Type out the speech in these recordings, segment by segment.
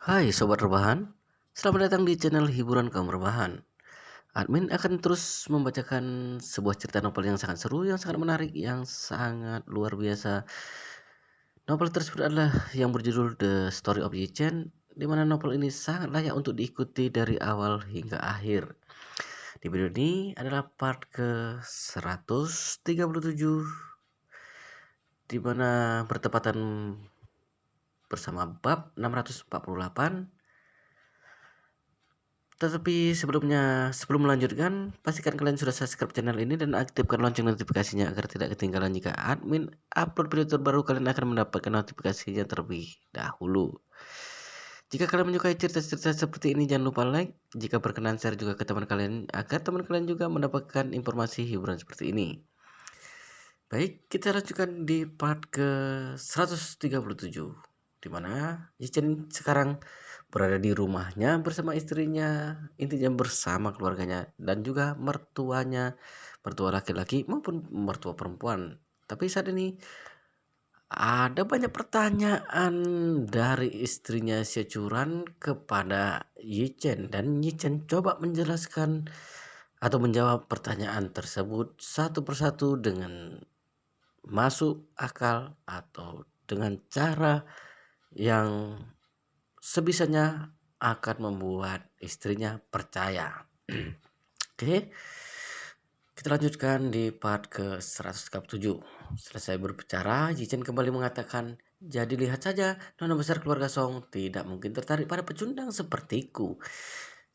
Hai sobat rebahan, selamat datang di channel hiburan kaum rebahan. Admin akan terus membacakan sebuah cerita novel yang sangat seru, yang sangat menarik, yang sangat luar biasa. Novel tersebut adalah yang berjudul The Story of Yi Chen, di mana novel ini sangat layak untuk diikuti dari awal hingga akhir. Di video ini adalah part ke 137, di mana bertepatan bersama bab 648. Tetapi sebelum melanjutkan, pastikan kalian sudah subscribe channel ini dan aktifkan lonceng notifikasinya agar tidak ketinggalan jika admin upload video terbaru. Kalian akan mendapatkan notifikasinya terlebih dahulu. Jika kalian menyukai cerita-cerita seperti ini, jangan lupa like. Jika berkenan, share juga ke teman kalian agar teman kalian juga mendapatkan informasi hiburan seperti ini. Baik, kita lanjutkan di part ke 137, di mana Yichen sekarang berada di rumahnya bersama istrinya, intinya bersama keluarganya dan juga mertuanya, mertua laki-laki maupun mertua perempuan. Tapi saat ini ada banyak pertanyaan dari istrinya Securan kepada Yichen, dan Yichen coba menjelaskan atau menjawab pertanyaan tersebut satu persatu dengan masuk akal atau dengan cara yang sebisanya akan membuat istrinya percaya. Oke, kita lanjutkan di part ke 137. Selesai berbicara, Jichen kembali mengatakan, jadi lihat saja, nona besar keluarga Song tidak mungkin tertarik pada pecundang sepertiku.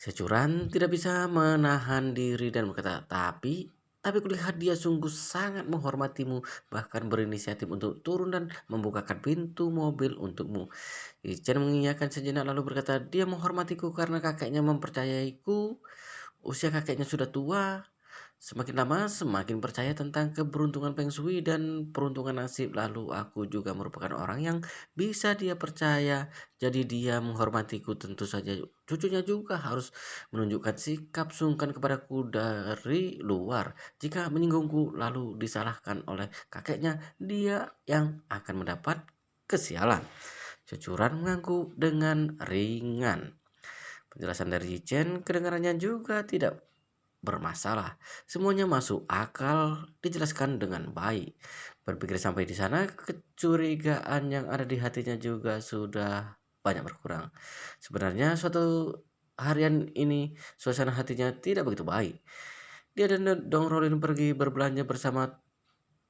Securan tidak bisa menahan diri dan berkata, tapi kulihat dia sungguh sangat menghormatimu, bahkan berinisiatif untuk turun dan membukakan pintu mobil untukmu. Ichen mengiyakan sejenak lalu berkata, dia menghormatiku karena kakeknya mempercayaiku. Usia kakeknya sudah tua. Semakin lama semakin percaya tentang keberuntungan Feng Shui dan peruntungan nasib. Lalu aku juga merupakan orang yang bisa dia percaya. Jadi dia menghormatiku. Tentu saja cucunya juga harus menunjukkan sikap sungkan kepadaku dari luar. Jika menyinggungku lalu disalahkan oleh kakeknya, dia yang akan mendapat kesialan. Cucuran mengangguk dengan ringan. Penjelasan dari Chen kedengarannya juga tidak bermasalah. Semuanya masuk akal, dijelaskan dengan baik. Berpikir sampai di sana, kecurigaan yang ada di hatinya juga sudah banyak berkurang. Sebenarnya suatu harian ini suasana hatinya tidak begitu baik. Dia dan Dong Rolin pergi berbelanja bersama,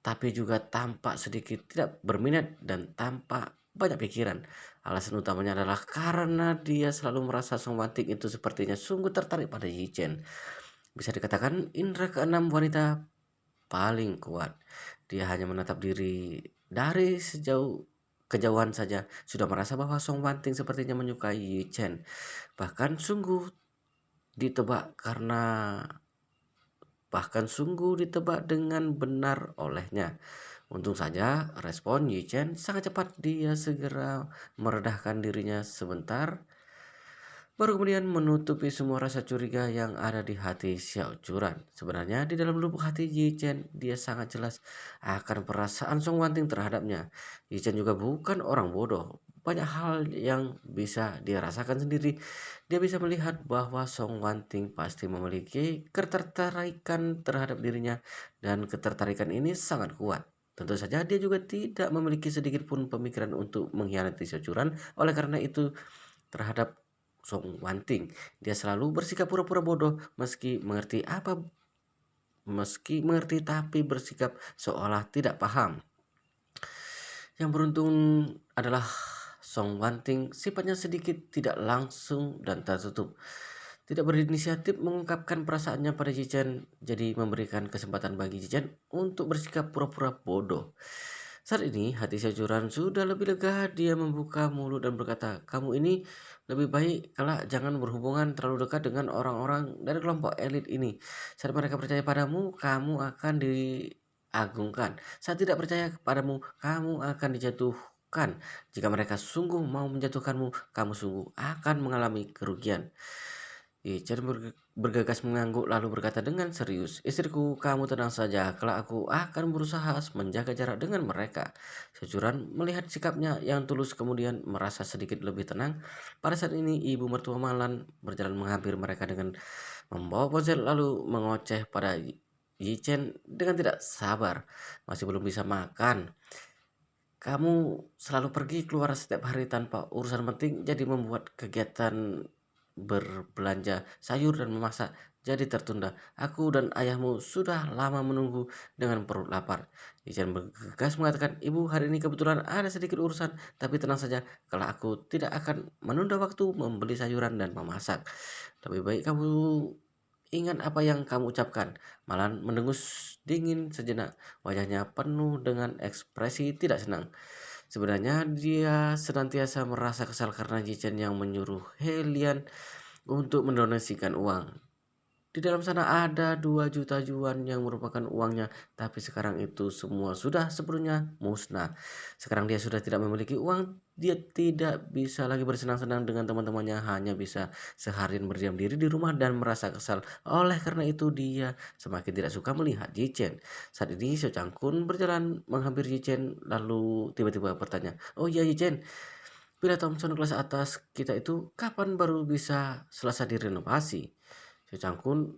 tapi juga tampak sedikit tidak berminat dan tampak banyak pikiran. Alasan utamanya adalah karena dia selalu merasa Song Wanting itu sepertinya sungguh tertarik pada Yi Chen. Bisa dikatakan indera keenam wanita paling kuat. Dia hanya menatap diri dari kejauhan saja sudah merasa bahwa Song Wanting sepertinya menyukai Yi Chen. Bahkan sungguh ditebak karena bahkan sungguh ditebak dengan benar olehnya. Untung saja respon Yi Chen sangat cepat, dia segera meredahkan dirinya sebentar, baru kemudian menutupi semua rasa curiga yang ada di hati Xiao Churan. Sebenarnya di dalam lubuk hati Yi Chen, dia sangat jelas akan perasaan Song Wanting terhadapnya. Yi Chen juga bukan orang bodoh. Banyak hal yang bisa dia rasakan sendiri. Dia bisa melihat bahwa Song Wanting pasti memiliki ketertarikan terhadap dirinya, dan ketertarikan ini sangat kuat. Tentu saja dia juga tidak memiliki sedikit pun pemikiran untuk mengkhianati Xiao Churan. Oleh karena itu, terhadap Song Wanting, dia selalu bersikap pura-pura bodoh meski mengerti tapi bersikap seolah tidak paham. Yang beruntung adalah Song Wanting sifatnya sedikit tidak langsung dan tertutup. Tidak berinisiatif mengungkapkan perasaannya pada Jichen, jadi memberikan kesempatan bagi Jichen untuk bersikap pura-pura bodoh. Saat ini hati Syacuran sudah lebih lega, dia membuka mulut dan berkata, kamu ini lebih baik kalau jangan berhubungan terlalu dekat dengan orang-orang dari kelompok elit ini. Saat mereka percaya padamu, kamu akan diagungkan. Saat tidak percaya kepadamu, kamu akan dijatuhkan. Jika mereka sungguh mau menjatuhkanmu, kamu sungguh akan mengalami kerugian. Ichen bergegas mengangguk lalu berkata dengan serius, "Istriku, kamu tenang saja, kelak aku akan berusaha menjaga jarak dengan mereka." Securan melihat sikapnya yang tulus kemudian merasa sedikit lebih tenang. Pada saat ini ibu mertua Malan berjalan menghampiri mereka dengan membawa ponsel lalu mengoceh pada Yichen dengan tidak sabar. "Masih belum bisa makan. Kamu selalu pergi keluar setiap hari tanpa urusan penting, jadi membuat kegiatan berbelanja sayur dan memasak jadi tertunda. Aku dan ayahmu sudah lama menunggu dengan perut lapar." Ijan bergegas mengatakan, "Ibu, hari ini kebetulan ada sedikit urusan, tapi tenang saja, kalau aku tidak akan menunda waktu membeli sayuran dan memasak. Lebih baik kamu ingat apa yang kamu ucapkan." Malan mendengus dingin sejenak, wajahnya penuh dengan ekspresi tidak senang. Sebenarnya dia senantiasa merasa kesal karena Jichen yang menyuruh Helian untuk mendonasikan uang. Di dalam sana ada 2 juta yuan yang merupakan uangnya, tapi sekarang itu semua sudah sepenuhnya musnah. Sekarang dia sudah tidak memiliki uang, dia tidak bisa lagi bersenang-senang dengan teman-temannya, hanya bisa seharian berdiam diri di rumah dan merasa kesal. Oleh karena itu dia semakin tidak suka melihat Jichen. Saat ini Seo Chang-kun berjalan menghampiri Jichen lalu tiba-tiba bertanya, "Oh iya Jichen, Villa Thompson kelas atas kita itu kapan baru bisa selesai direnovasi?" Si Cangkun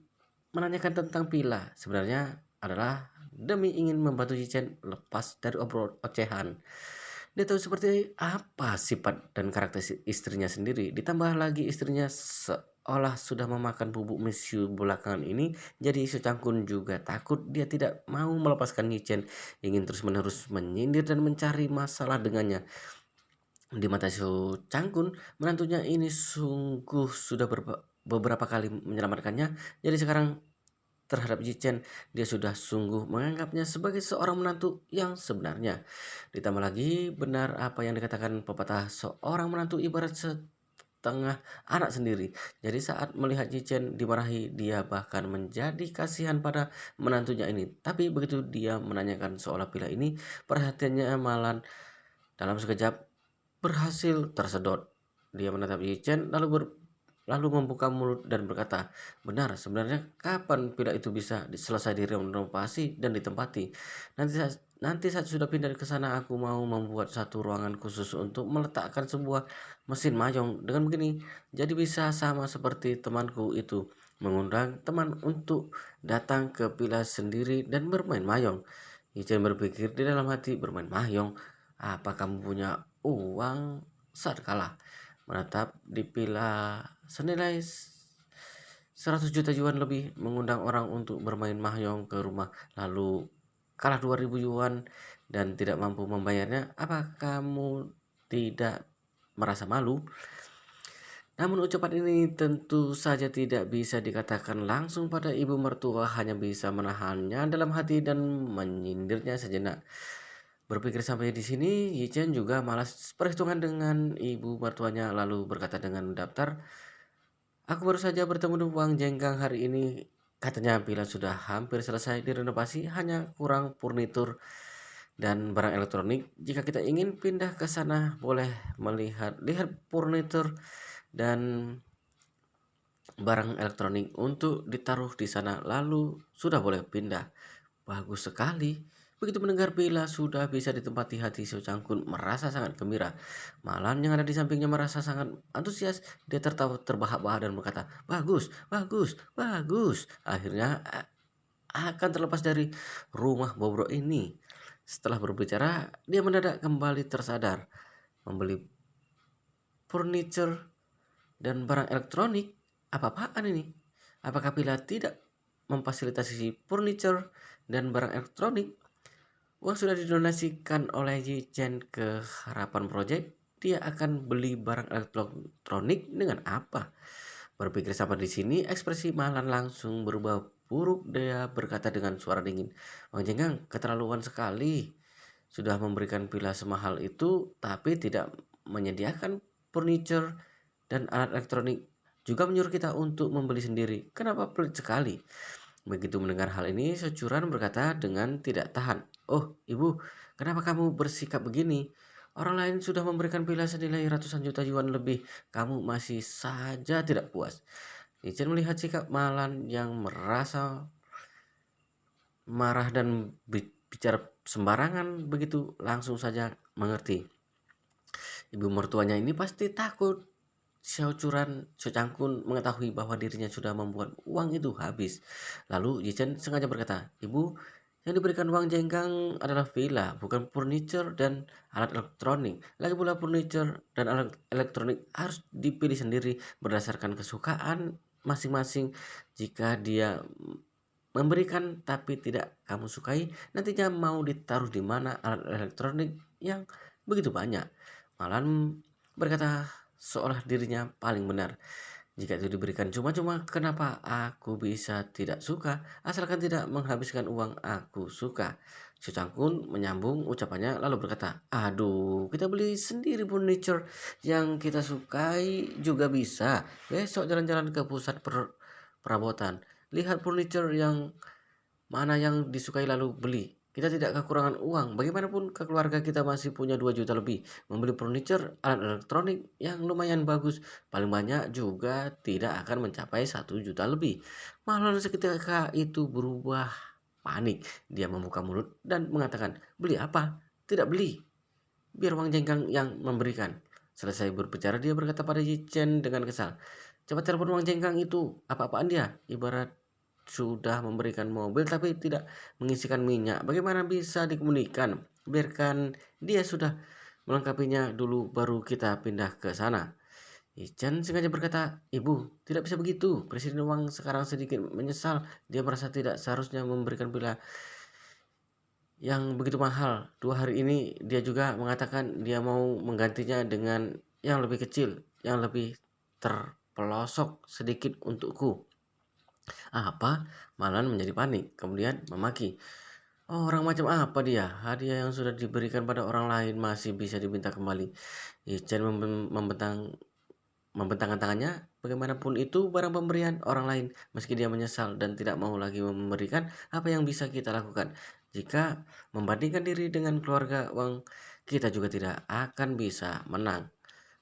menanyakan tentang Pila. Sebenarnya adalah demi ingin membantu Cichen lepas dari obrol ocehan. Dia tahu seperti apa sifat dan karakter istrinya sendiri. Ditambah lagi istrinya seolah sudah memakan bubuk mesiu belakangan ini. Jadi Si Cangkun juga takut dia tidak mau melepaskan Yichen. Ingin terus-menerus menyindir dan mencari masalah dengannya. Di mata Su Cangkun, menantunya ini sungguh sudah beberapa kali menyelamatkannya. Jadi sekarang terhadap Jichen, dia sudah sungguh menganggapnya sebagai seorang menantu yang sebenarnya. Ditambah lagi benar apa yang dikatakan pepatah, seorang menantu ibarat setengah anak sendiri. Jadi saat melihat Jichen dimarahi, dia bahkan menjadi kasihan pada menantunya ini. Tapi begitu dia menanyakan soal Pila ini, perhatiannya malah dalam sekejap berhasil tersedot. Dia menatap Yichen lalu membuka mulut dan berkata, "Benar, sebenarnya kapan pila itu bisa selesai direnovasi dan ditempati? Nanti saat sudah pindah ke sana aku mau membuat satu ruangan khusus untuk meletakkan sebuah mesin mayong. Dengan begini, jadi bisa sama seperti temanku itu mengundang teman untuk datang ke pila sendiri dan bermain mayong." Yichen berpikir di dalam hati, bermain mayong? Apa kamu punya uang? Saat kalah menatap di pila senilai 100 juta yuan lebih, mengundang orang untuk bermain mahjong ke rumah, lalu kalah 2000 yuan dan tidak mampu membayarnya. Apa kamu tidak merasa malu? Namun ucapan ini tentu saja tidak bisa dikatakan langsung pada ibu mertua, hanya bisa menahannya dalam hati dan menyindirnya sejenak. Berpikir sampai di sini, Yichen juga malas perhitungan dengan ibu mertuanya lalu berkata dengan datar, "Aku baru saja bertemu dengan Wang Jenggang hari ini. Katanya bila sudah hampir selesai direnovasi, hanya kurang furnitur dan barang elektronik. Jika kita ingin pindah ke sana, boleh melihat furnitur dan barang elektronik untuk ditaruh di sana, lalu sudah boleh pindah." Bagus sekali. Begitu mendengar Bella sudah bisa ditempati, hati Seo Changkun merasa sangat gembira. Malan yang ada di sampingnya merasa sangat antusias. Dia tertawa terbahak-bahak dan berkata, "Bagus, bagus, bagus. Akhirnya akan terlepas dari rumah bobrok ini." Setelah berbicara, dia mendadak kembali tersadar. Membeli furniture dan barang elektronik? Apa-apaan ini? Apakah Bila tidak memfasilitasi furniture dan barang elektronik? Uang sudah didonasikan oleh Yichen ke Harapan Project. Dia akan beli barang elektronik dengan apa? Berpikir sampai di sini, ekspresi Malan langsung berubah buruk. Dia berkata dengan suara dingin, "Bang Jenggang, keterlaluan sekali. Sudah memberikan pila semahal itu, tapi tidak menyediakan furniture dan alat elektronik. Juga menyuruh kita untuk membeli sendiri. Kenapa pelit sekali?" Begitu mendengar hal ini, Securan berkata dengan tidak tahan, "Oh, ibu, kenapa kamu bersikap begini? Orang lain sudah memberikan pila senilai ratusan juta yuan lebih. Kamu masih saja tidak puas." Yichen melihat sikap Malan yang merasa marah dan bicara sembarangan begitu langsung saja mengerti. Ibu mertuanya ini pasti takut Xiao Churan Cangkun mengetahui bahwa dirinya sudah membuat uang itu habis. Lalu Yichen sengaja berkata, "Ibu, yang diberikan uang jenggang adalah villa, bukan furniture dan alat elektronik. Lagi pula furniture dan alat elektronik harus dipilih sendiri berdasarkan kesukaan masing-masing. Jika dia memberikan tapi tidak kamu sukai, nantinya mau ditaruh di mana alat elektronik yang begitu banyak." Malan berkata seolah dirinya paling benar. Jika itu diberikan cuma-cuma, kenapa aku bisa tidak suka? Asalkan tidak menghabiskan uang aku suka. Si Cangkun menyambung ucapannya lalu berkata, "Aduh, kita beli sendiri furniture yang kita sukai juga bisa. Besok jalan-jalan ke pusat perabotan. Lihat furniture yang mana yang disukai lalu beli. Kita tidak kekurangan uang. Bagaimanapun keluarga kita masih punya 2 juta lebih. Membeli furniture, alat elektronik yang lumayan bagus. Paling banyak juga tidak akan mencapai 1 juta lebih." Malah seketika itu berubah panik. Dia membuka mulut dan mengatakan, "Beli apa? Tidak beli. Biar uang jenggang yang memberikan." Selesai berbicara dia berkata pada Yichen dengan kesal, "Cepat telepon uang jenggang itu. Apa-apaan dia? Ibarat sudah memberikan mobil tapi tidak mengisikan minyak. Bagaimana bisa dikemudikan? Biarkan dia sudah melengkapinya dulu baru kita pindah ke sana." Ichen sengaja berkata, "Ibu, tidak bisa begitu. Presiden Wang sekarang sedikit menyesal. Dia merasa tidak seharusnya memberikan pilihan yang begitu mahal. 2 hari ini dia juga mengatakan dia mau menggantinya dengan yang lebih kecil, yang lebih terpelosok sedikit untukku." Apa? Malan menjadi panik, kemudian memaki. "Oh, orang macam apa dia? Hadiah yang sudah diberikan pada orang lain masih bisa diminta kembali." Ichen membentangkan tangannya. "Bagaimanapun itu barang pemberian orang lain. Meski dia menyesal dan tidak mau lagi memberikan, apa yang bisa kita lakukan? Jika membandingkan diri dengan keluarga Wang, kita juga tidak akan bisa menang."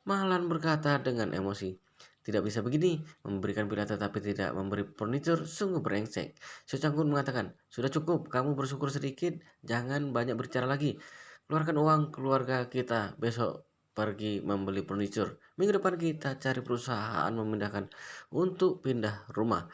Malan berkata dengan emosi, "Tidak bisa begini, memberikan pilihan tetapi tidak memberi furniture sungguh brengsek." Secangkun mengatakan, "Sudah cukup, kamu bersyukur sedikit, jangan banyak berbicara lagi. Keluarkan uang keluarga kita, besok pergi membeli furniture. Minggu depan kita cari perusahaan memindahkan untuk pindah rumah."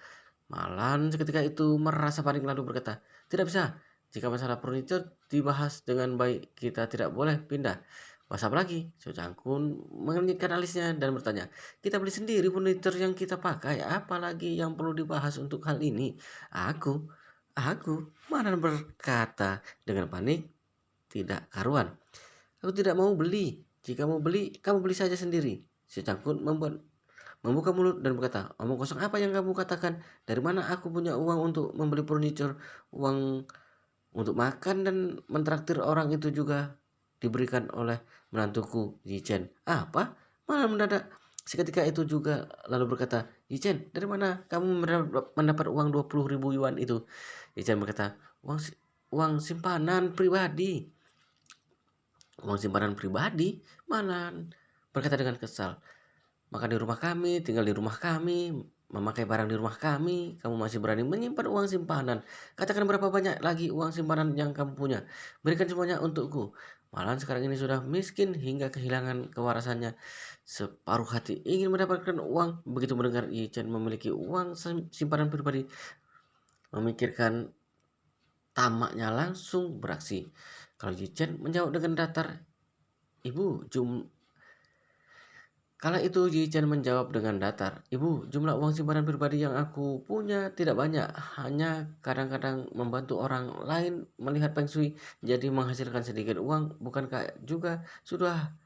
Malan seketika itu merasa panik lalu berkata, "Tidak bisa. Jika masalah furniture dibahas dengan baik, kita tidak boleh pindah." "Bahas apa lagi?" So Cangkun mengenyitkan alisnya dan bertanya, "Kita beli sendiri furniture yang kita pakai. Apalagi yang perlu dibahas untuk hal ini?" Aku, aku, Malan berkata dengan panik tidak karuan. "Aku tidak mau beli. Jika mau beli, kamu beli saja sendiri." Si Cangkun membuka mulut dan berkata, "Omong kosong apa yang kamu katakan? Dari mana aku punya uang untuk membeli furniture? Uang untuk makan dan mentraktir orang itu juga diberikan oleh menantuku Yichen." "Apa?" Malah mendadak seketika itu juga lalu berkata, "Yichen, dari mana kamu mendapat uang 20.000 yuan itu?" Yichen berkata, Uang simpanan pribadi." "Uang simpanan pribadi?" Malah berkata dengan kesal. "Makan di rumah kami, tinggal di rumah kami, memakai barang di rumah kami, kamu masih berani menyimpan uang simpanan? Katakan berapa banyak lagi uang simpanan yang kamu punya. Berikan semuanya untukku." Malah sekarang ini sudah miskin hingga kehilangan kewarasannya. Separuh hati ingin mendapatkan uang. Begitu mendengar Yichen memiliki uang simpanan pribadi, memikirkan tamaknya langsung beraksi. Kalau Yichen menjawab dengan datar, "Ibu, Kala itu Yichen menjawab dengan datar, "Ibu, jumlah uang simpanan pribadi yang aku punya tidak banyak. Hanya kadang-kadang membantu orang lain melihat Feng Shui, jadi menghasilkan sedikit uang. Bukankah juga sudah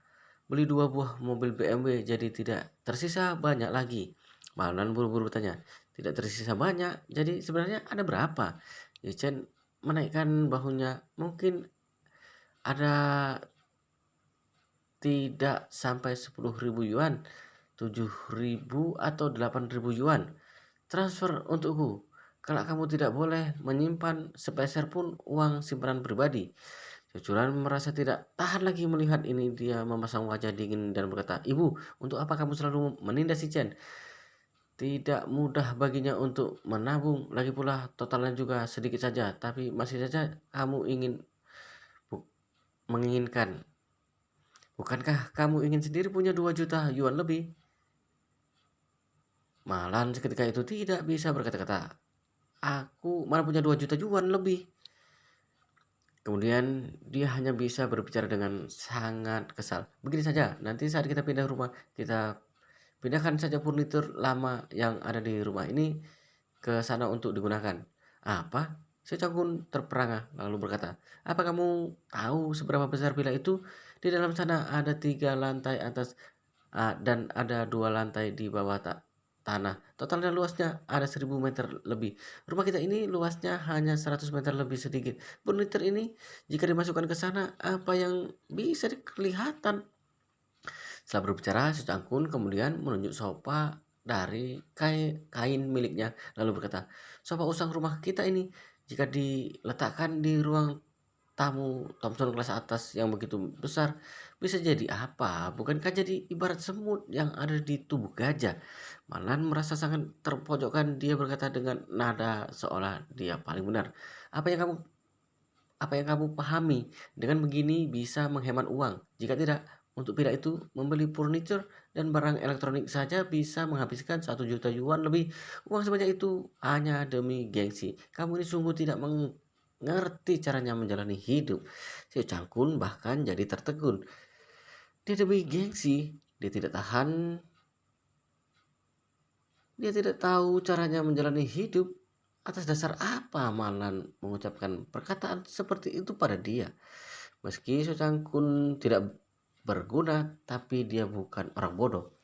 beli 2 buah mobil BMW, jadi tidak tersisa banyak lagi?" Malan buru-buru bertanya, "Tidak tersisa banyak, jadi sebenarnya ada berapa?" Yichen menaikkan bahunya, "Mungkin ada tidak sampai 10.000 yuan, 7.000 atau 8.000 yuan. Transfer untukku. Kalau kamu tidak boleh menyimpan sepeser pun uang simpanan pribadi." Cucuran merasa tidak tahan lagi melihat ini. Dia memasang wajah dingin dan berkata, "Ibu, untuk apa kamu selalu menindas si Chen? Tidak mudah baginya untuk menabung, lagi pula totalnya juga sedikit saja, tapi masih saja kamu menginginkan. Bukankah kamu ingin sendiri punya 2 juta yuan lebih? Malan seketika itu tidak bisa berkata-kata. Aku malah punya 2 juta yuan lebih. Kemudian dia hanya bisa berbicara dengan sangat kesal. Begini saja, nanti saat kita pindah rumah, kita pindahkan saja furnitur lama yang ada di rumah ini ke sana untuk digunakan. Apa? Si Canggun terperangah lalu berkata, apa kamu tahu seberapa besar villa itu? Di dalam sana ada 3 lantai atas dan ada 2 lantai di bawah tanah. Totalnya luasnya ada 1.000 meter lebih. Rumah kita ini luasnya hanya 100 meter lebih sedikit. Furnitur ini jika dimasukkan ke sana, apa yang bisa kelihatan? Setelah berbicara, si Cangkun kemudian menunjuk sofa dari kain miliknya, lalu berkata, sofa usang rumah kita ini, jika diletakkan di ruang tamu Thomson kelas atas yang begitu besar, bisa jadi apa? Bukankah jadi ibarat semut yang ada di tubuh gajah? Malan merasa sangat terpojokkan, dia berkata dengan nada seolah dia paling benar. Apa yang kamu apa yang kamu pahami? Dengan begini bisa menghemat uang. Jika tidak, untuk pindah itu membeli furniture dan barang elektronik saja bisa menghabiskan 1 juta yuan lebih. Uang sebanyak itu hanya demi gengsi. Kamu ini sungguh tidak mengerti caranya menjalani hidup. Si Cangkun bahkan jadi tertegun. Dia demi gengsi, dia tidak tahan, dia tidak tahu caranya menjalani hidup. Atas dasar apa Malan mengucapkan perkataan seperti itu pada dia? Meski Sucangkun tidak berguna, tapi dia bukan orang bodoh.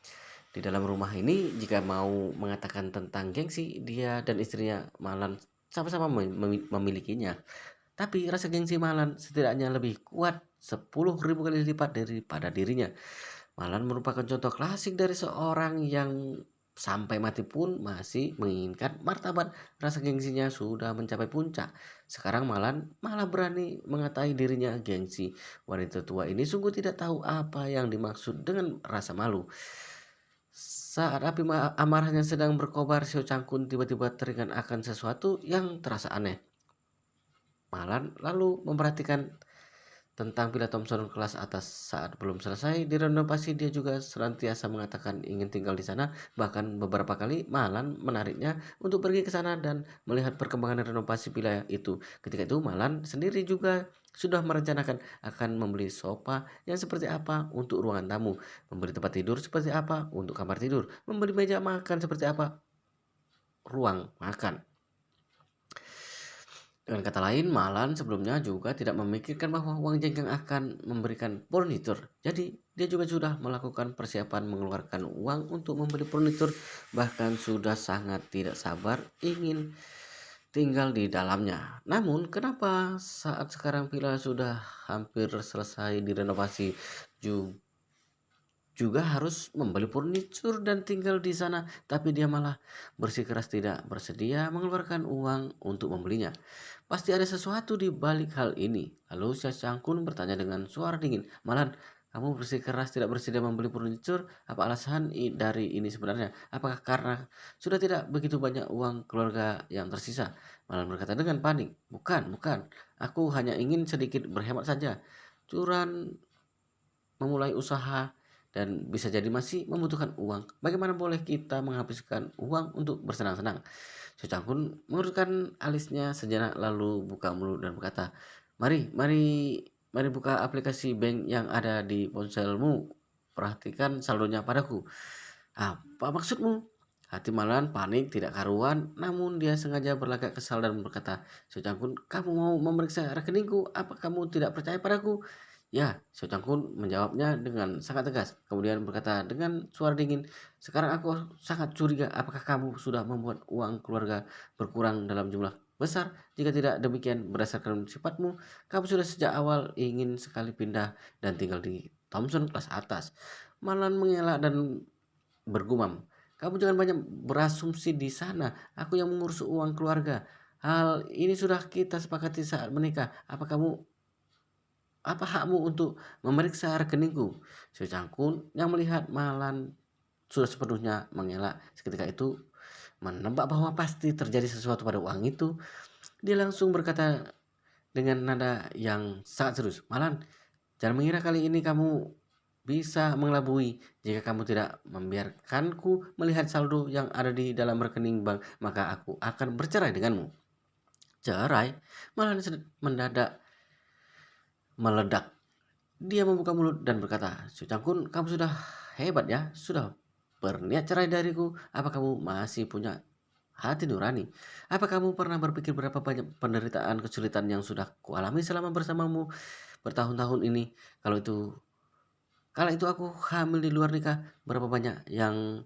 Di dalam rumah ini, jika mau mengatakan tentang gengsi, dia dan istrinya Malan sama-sama memilikinya. Tapi rasa gengsi Malan setidaknya lebih kuat 10.000 kali lipat daripada dirinya. Malan merupakan contoh klasik dari seorang yang sampai mati pun masih menginginkan martabat. Rasa gengsinya sudah mencapai puncak. Sekarang malah berani mengatai dirinya gengsi. Wanita tua ini sungguh tidak tahu apa yang dimaksud dengan rasa malu. Saat api amarahnya sedang berkobar, Sio Cangkun tiba-tiba teringat akan sesuatu yang terasa aneh. Malan lalu memperhatikan tentang Villa Thompson kelas atas. Saat belum selesai direnovasi, dia juga senantiasa mengatakan ingin tinggal di sana. Bahkan beberapa kali Malan menariknya untuk pergi ke sana dan melihat perkembangan renovasi villa itu. Ketika itu Malan sendiri juga sudah merencanakan akan membeli sofa yang seperti apa untuk ruangan tamu, membeli tempat tidur seperti apa untuk kamar tidur, membeli meja makan seperti apa ruang makan. Dengan kata lain, Malan sebelumnya juga tidak memikirkan bahwa uang jengking akan memberikan furnitur. Jadi, dia juga sudah melakukan persiapan mengeluarkan uang untuk membeli furnitur, bahkan sudah sangat tidak sabar ingin tinggal di dalamnya. Namun, kenapa saat sekarang villa sudah hampir selesai direnovasi, juga harus membeli furnitur dan tinggal di sana, tapi dia malah bersikeras tidak bersedia mengeluarkan uang untuk membelinya. Pasti ada sesuatu di balik hal ini. Lalu Xia Changkun bertanya dengan suara dingin, Malan, kamu bersikeras tidak bersedia membeli furnitur? Apa alasan dari ini sebenarnya? Apakah karena sudah tidak begitu banyak uang keluarga yang tersisa? Malan berkata dengan panik, bukan. Aku hanya ingin sedikit berhemat saja. Curan memulai usaha dan bisa jadi masih membutuhkan uang. Bagaimana boleh kita menghabiskan uang untuk bersenang-senang? Secangkun mengurutkan alisnya sejenak lalu buka mulut dan berkata, mari buka aplikasi bank yang ada di ponselmu. Perhatikan saldonya padaku. Apa maksudmu? Hati Malan panik tidak karuan, namun dia sengaja berlagak kesal dan berkata, Secangkun, kamu mau memeriksa rekeningku? Apa kamu tidak percaya padaku? Ya, Xiao Changkun menjawabnya dengan sangat tegas. Kemudian berkata dengan suara dingin, sekarang aku sangat curiga apakah kamu sudah membuat uang keluarga berkurang dalam jumlah besar. Jika tidak demikian berdasarkan sifatmu, kamu sudah sejak awal ingin sekali pindah dan tinggal di Thompson kelas atas. Malan mengelak dan bergumam, kamu jangan banyak berasumsi di sana. Aku yang mengurus uang keluarga. Hal ini sudah kita sepakati saat menikah. Apa hakmu untuk memeriksa rekeningku? Si Cangkun yang melihat Malan sudah sepenuhnya mengelak. Seketika itu menebak bahwa pasti terjadi sesuatu pada uang itu, dia langsung berkata dengan nada yang sangat serius, "Malan, jangan mengira kali ini kamu bisa mengelabui. Jika kamu tidak membiarkanku melihat saldo yang ada di dalam rekening bank, maka aku akan bercerai denganmu." Cerai? Malan mendadak meledak. Dia membuka mulut dan berkata, "Su Cangkun, kamu sudah hebat ya, sudah berniat cerai dariku. Apa kamu masih punya hati nurani? Apa kamu pernah berpikir berapa banyak penderitaan, kesulitan yang sudah kualami selama bersamamu bertahun-tahun ini? Kalau itu Kala itu aku hamil di luar nikah, berapa banyak yang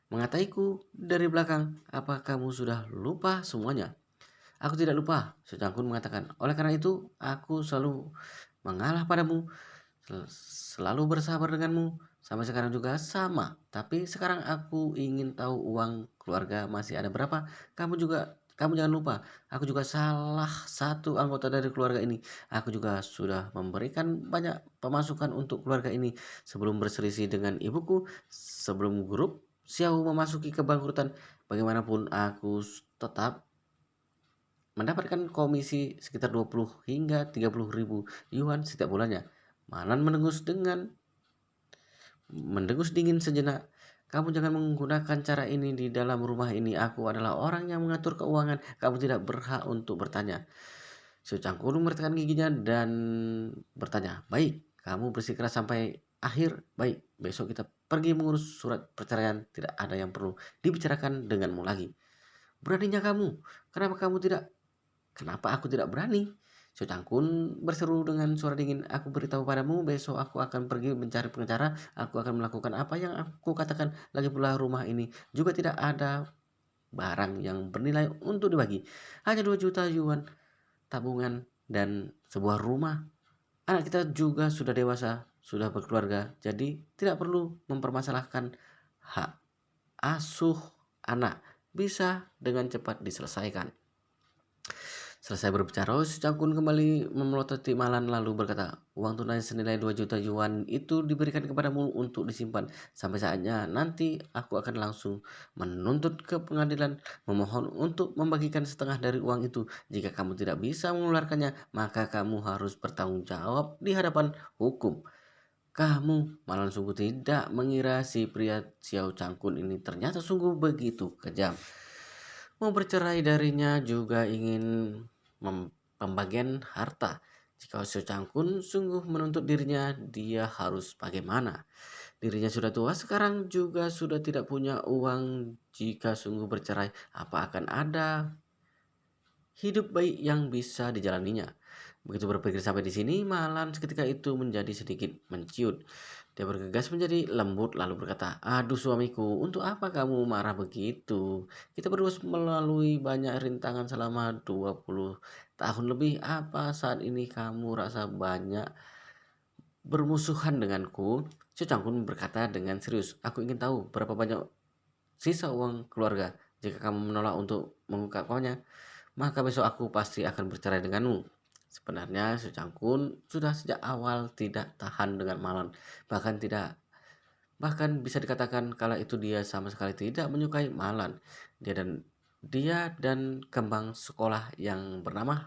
mengataiku dari belakang. Apa kamu sudah lupa semuanya?" "Aku tidak lupa," Secangkun mengatakan. "Oleh karena itu, aku selalu mengalah padamu, selalu bersabar denganmu, sampai sekarang juga sama. Tapi sekarang aku ingin tahu uang keluarga masih ada berapa. Kamu jangan lupa, aku juga salah satu anggota dari keluarga ini. Aku juga sudah memberikan banyak pemasukan untuk keluarga ini sebelum berselisih dengan ibuku, sebelum grup Xiao memasuki kebangkrutan. Bagaimanapun aku tetap mendapatkan komisi sekitar 20 hingga 30 ribu yuan setiap bulannya." Malan mendengus dingin sejenak. "Kamu jangan menggunakan cara ini di dalam rumah ini. Aku adalah orang yang mengatur keuangan. Kamu tidak berhak untuk bertanya." Su Cangkul meretakan giginya dan bertanya, "Baik, kamu bersikeras sampai akhir. Baik, besok kita pergi mengurus surat perceraian. Tidak ada yang perlu dibicarakan denganmu lagi." "Beraninya kamu? Kenapa aku tidak berani?" Su Cangkun berseru dengan suara dingin, "Aku beritahu padamu, besok aku akan pergi mencari pengacara. Aku akan melakukan apa yang aku katakan. Lagi pula rumah ini juga tidak ada barang yang bernilai untuk dibagi. Hanya 2 juta yuan tabungan dan sebuah rumah. Anak kita juga sudah dewasa, sudah berkeluarga, jadi tidak perlu mempermasalahkan hak asuh anak. Bisa dengan cepat diselesaikan." Selesai berbicara, si Cangkun kembali memelototi Malan lalu berkata, "Uang tunai senilai 2 juta yuan itu diberikan kepadamu untuk disimpan. Sampai saatnya nanti aku akan langsung menuntut ke pengadilan, memohon untuk membagikan setengah dari uang itu. Jika kamu tidak bisa mengeluarkannya, maka kamu harus bertanggung jawab di hadapan hukum." Kamu Malan sungguh tidak mengira si pria Xiao Cangkun ini ternyata sungguh begitu kejam. Mau bercerai darinya juga ingin pembagian harta. Jika Xiao Cangkun sungguh menuntut dirinya, dia harus bagaimana? Dirinya sudah tua sekarang juga sudah tidak punya uang. Jika sungguh bercerai, apa akan ada hidup baik yang bisa dijalaninya? Begitu berpikir sampai di sini, Malan seketika itu menjadi sedikit menciut. Dia bergegas menjadi lembut lalu berkata, "Aduh suamiku, untuk apa kamu marah begitu? Kita berdua melalui banyak rintangan selama 20 tahun lebih. Apa saat ini kamu rasa banyak bermusuhan denganku?" Su pun berkata dengan serius, "Aku ingin tahu berapa banyak sisa uang keluarga. Jika kamu menolak untuk mengungkapkannya, maka besok aku pasti akan bercerai denganmu." Sebenarnya Su Cangkun sudah sejak awal tidak tahan dengan Malan, bahkan tidak bahkan bisa dikatakan kala itu dia sama sekali tidak menyukai Malan. Dia dan kembang sekolah yang bernama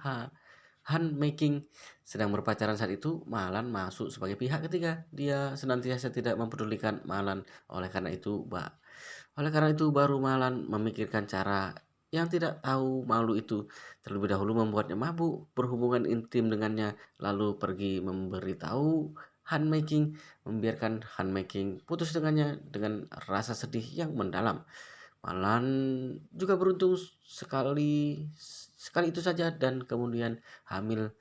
Han Making sedang berpacaran saat itu. Malan masuk sebagai pihak ketiga. Dia senantiasa tidak mempedulikan Malan. Oleh karena itu baru Malan memikirkan cara yang tidak tahu malu itu. Terlebih dahulu membuatnya mabuk, berhubungan intim dengannya, lalu pergi memberitahu Han Making, membiarkan Han Making putus dengannya dengan rasa sedih yang mendalam. Malan juga beruntung sekali sekali itu saja dan kemudian hamil.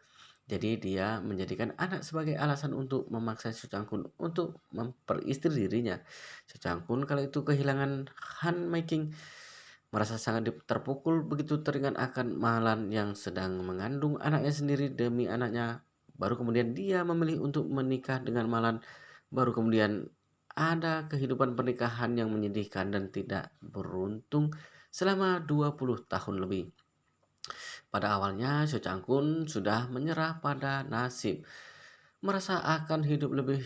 Jadi dia menjadikan anak sebagai alasan untuk memaksa Su Cangkun untuk memperistri dirinya. Su Cangkun kala itu kehilangan Han Making, merasa sangat terpukul begitu teringat akan Malan yang sedang mengandung anaknya sendiri demi anaknya. Baru kemudian dia memilih untuk menikah dengan Malan. Baru kemudian ada kehidupan pernikahan yang menyedihkan dan tidak beruntung selama 20 tahun lebih. Pada awalnya, Su Cangkun sudah menyerah pada nasib, merasa akan hidup lebih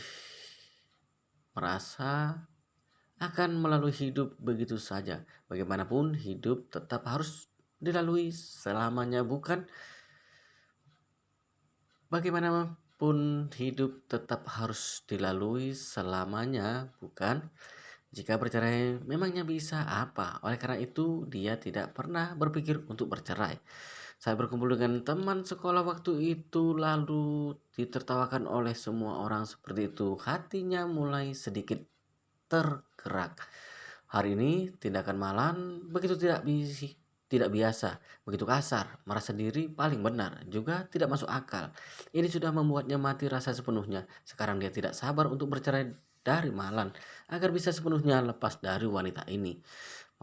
merasa akan melalui hidup begitu saja. Bagaimanapun hidup tetap harus dilalui selamanya, bukan? Bagaimanapun hidup tetap harus dilalui selamanya, bukan? Jika bercerai memangnya bisa apa? Oleh karena itu dia tidak pernah berpikir untuk bercerai. Saya berkumpul dengan teman sekolah waktu itu lalu ditertawakan oleh semua orang seperti itu. Hatinya mulai sedikit tergerak. Hari ini tindakan Malan begitu tidak biasa, begitu kasar, merasa diri paling benar, juga tidak masuk akal. Ini sudah membuatnya mati rasa sepenuhnya. Sekarang dia tidak sabar untuk bercerai dari Malan agar bisa sepenuhnya lepas dari wanita ini.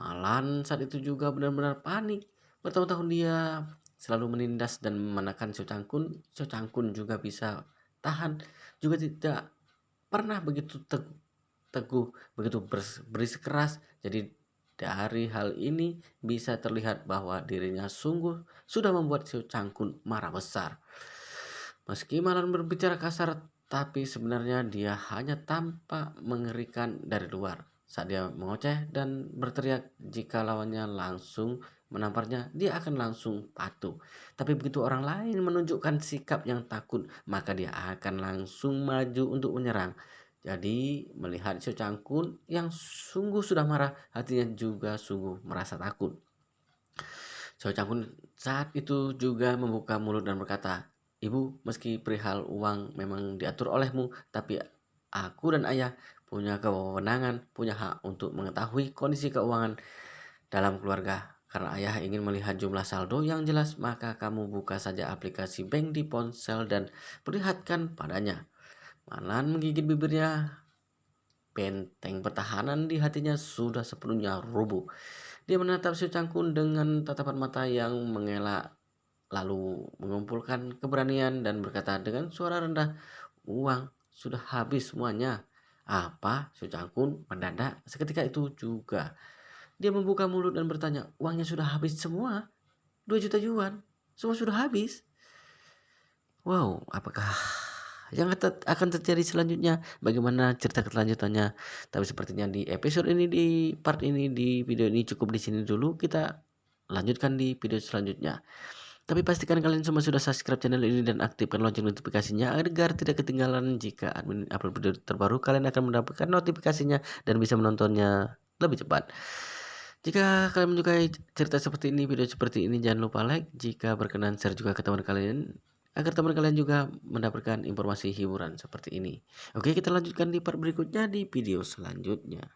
Malan saat itu juga benar-benar panik. Bertahun-tahun dia selalu menindas dan menekan Sio Changkun. Sio Changkun juga bisa tahan, juga tidak pernah begitu teguh, begitu berisikeras. Jadi dari hal ini bisa terlihat bahwa dirinya sungguh sudah membuat Sio Changkun marah besar. Meski Malan berbicara kasar, tapi sebenarnya dia hanya tampak mengerikan dari luar. Saat dia mengoceh dan berteriak jika lawannya langsung menamparnya, dia akan langsung patuh. Tapi begitu orang lain menunjukkan sikap yang takut, maka dia akan langsung maju untuk menyerang. Jadi melihat Sio Changkun yang sungguh sudah marah, hatinya juga sungguh merasa takut. Sio Changkun saat itu juga membuka mulut dan berkata, "Ibu, meski perihal uang memang diatur olehmu, tapi aku dan ayah punya kewenangan, punya hak untuk mengetahui kondisi keuangan dalam keluarga. Karena ayah ingin melihat jumlah saldo yang jelas, maka kamu buka saja aplikasi bank di ponsel dan perlihatkan padanya." Malan menggigit bibirnya. Benteng pertahanan di hatinya sudah sepenuhnya rubuh. Dia menatap Sio Changkun dengan tatapan mata yang mengelak, lalu mengumpulkan keberanian dan berkata dengan suara rendah, "Uang sudah habis semuanya." "Apa?" Sio Changkun mendadak seketika itu juga. Dia membuka mulut dan bertanya, "Uangnya sudah habis semua? 2 juta yuan? Semua sudah habis?" Wow, apakah yang akan terjadi selanjutnya? Bagaimana cerita kelanjutannya? Tapi sepertinya di episode ini, di part ini, di video ini cukup di sini dulu. Kita lanjutkan di video selanjutnya. Tapi pastikan kalian semua sudah subscribe channel ini dan aktifkan lonceng notifikasinya agar tidak ketinggalan jika admin upload video terbaru. Kalian akan mendapatkan notifikasinya dan bisa menontonnya lebih cepat. Jika kalian menyukai cerita seperti ini, video seperti ini, jangan lupa like. Jika berkenan, share juga ke teman kalian agar teman kalian juga mendapatkan informasi hiburan seperti ini. Oke, kita lanjutkan di part berikutnya di video selanjutnya.